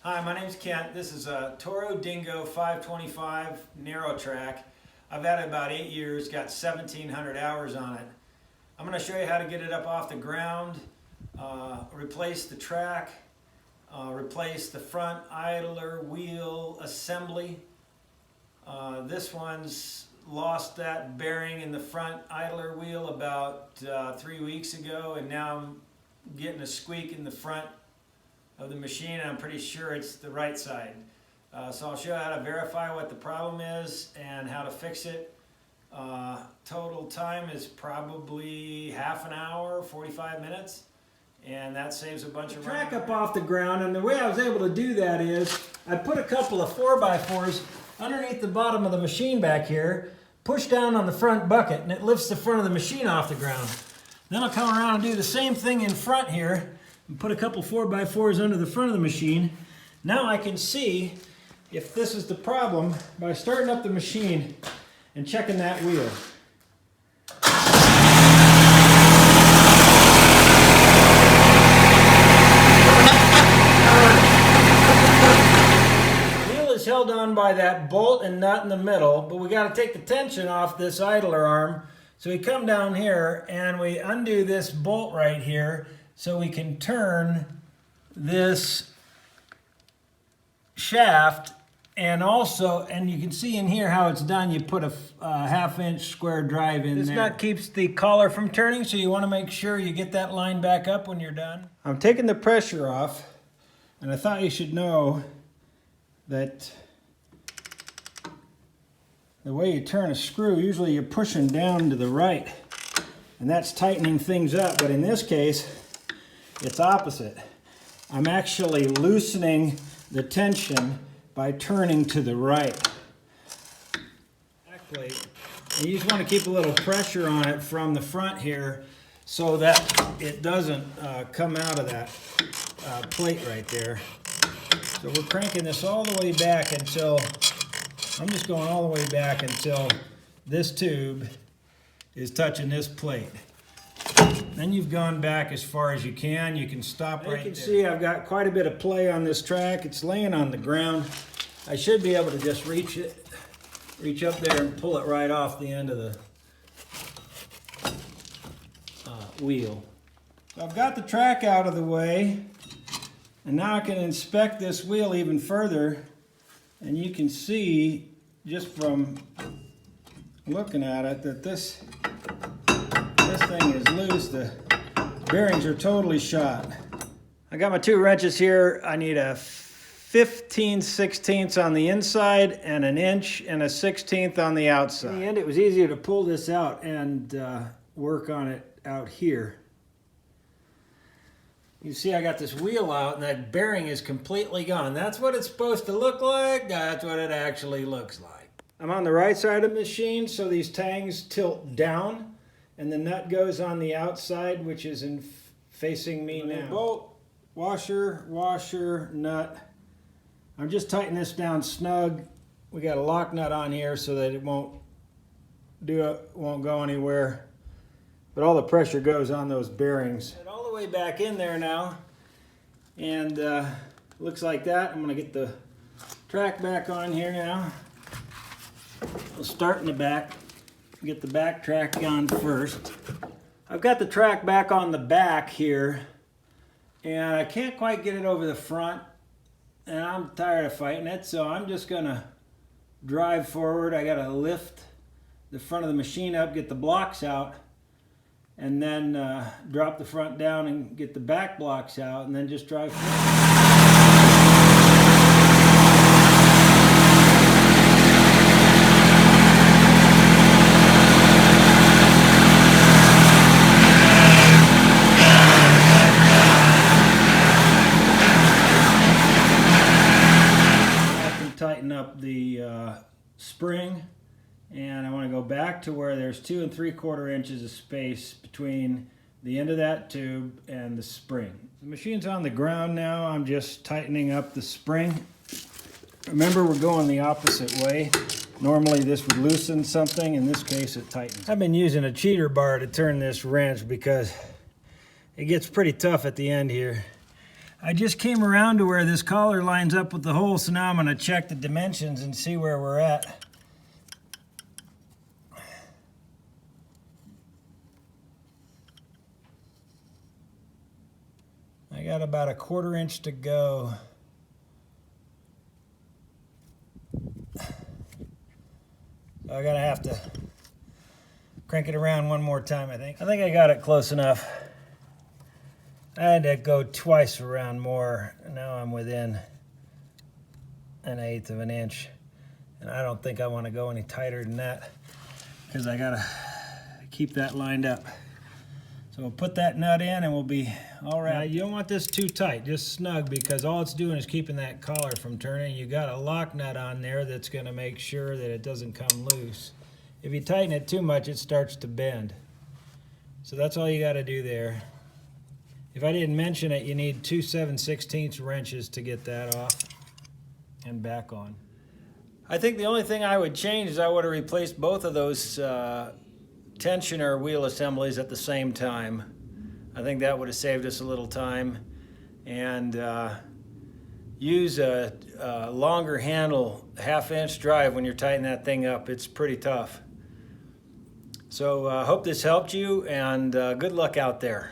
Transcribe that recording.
Hi, my name's Kent. This is a Toro Dingo 525 narrow track. I've had it about 8 years, got 1,700 hours on it. I'm going to show you how to get it up off the ground, replace the track, replace the front idler wheel assembly. This one's lost that bearing in the front idler wheel about 3 weeks ago, and now I'm getting a squeak in the front of the machine, and I'm pretty sure it's the right side. So I'll show you how to verify what the problem is and how to fix it. Total time is probably half an hour, 45 minutes, and that saves a bunch of track up off the ground. And the way I was able to do that is I put a couple of 4x4s underneath the bottom of the machine back here, push down on the front bucket, and it lifts the front of the machine off the ground. Then I'll come around and do the same thing in front here and put a couple 4x4s under the front of the machine. Now I can see if this is the problem by starting up the machine and checking that wheel. The wheel is held on by that bolt and nut in the middle, but we got to take the tension off this idler arm. So we come down here and we undo this bolt right here so we can turn this shaft. And also, and you can see in here how it's done, you put a half-inch square drive in there. This nut keeps the collar from turning, so you want to make sure you get that line back up when you're done. I'm taking the pressure off, and I thought you should know that the way you turn a screw, usually you're pushing down to the right, and that's tightening things up. But in this case, it's opposite. I'm actually loosening the tension by turning to the right. Back plate. And you just want to keep a little pressure on it from the front here so that it doesn't come out of that plate right there. So we're cranking this all the way back until, I'm just going all the way back until this tube is touching this plate. Then you've gone back as far as you can. You can stop right there. You can see I've got quite a bit of play on this track. It's laying on the ground. I should be able to just reach up there and pull it right off the end of the wheel. So I've got the track out of the way, and now I can inspect this wheel even further, and you can see just from looking at it that this thing is loose. The bearings are totally shot. I got my 2 wrenches here. I need a 15/16 on the inside and an 1 1/16 on the outside. In the end, it was easier to pull this out and work on it out here. You see I got this wheel out and that bearing is completely gone. That's what it's supposed to look like. That's what it actually looks like. I'm on the right side of the machine, so these tangs tilt down, and the nut goes on the outside, which is facing me now. Bolt, washer, nut. I'm just tightening this down snug. We got a lock nut on here so that it won't go anywhere. But all the pressure goes on those bearings. All the way back in there now, and looks like that. I'm going to get the track back on here now. We'll start in the back. Get the back track on first. I've got the track back on the back here, and I can't quite get it over the front, and I'm tired of fighting it, so I'm just gonna drive forward. I gotta lift the front of the machine up, get the blocks out, and then drop the front down and get the back blocks out, and then just drive forward. Tighten up the spring, and I want to go back to where there's 2 3/4 inches of space between the end of that tube and the spring. The machine's on the ground now. I'm just tightening up the spring. Remember, we're going the opposite way. Normally this would loosen something. In this case, it tightens. I've been using a cheater bar to turn this wrench because it gets pretty tough at the end here. I just came around to where this collar lines up with the hole, so now I'm going to check the dimensions and see where we're at. I got about a 1/4 inch to go. I'm gonna have to crank it around one more time, I think. I think I got it close enough. I had to go twice around more. Now I'm within 1/8 of an inch. And I don't think I want to go any tighter than that because I gotta keep that lined up. So we'll put that nut in and we'll be all right. Now, you don't want this too tight, just snug, because all it's doing is keeping that collar from turning. You got a lock nut on there that's gonna make sure that it doesn't come loose. If you tighten it too much, it starts to bend. So that's all you gotta do there. If I didn't mention it, you need 2 7/16 wrenches to get that off and back on. I think the only thing I would change is I would have replaced both of those tensioner wheel assemblies at the same time. I think that would have saved us a little time. And use a longer handle, 1/2 inch drive when you're tightening that thing up. It's pretty tough. So hope this helped you, and good luck out there.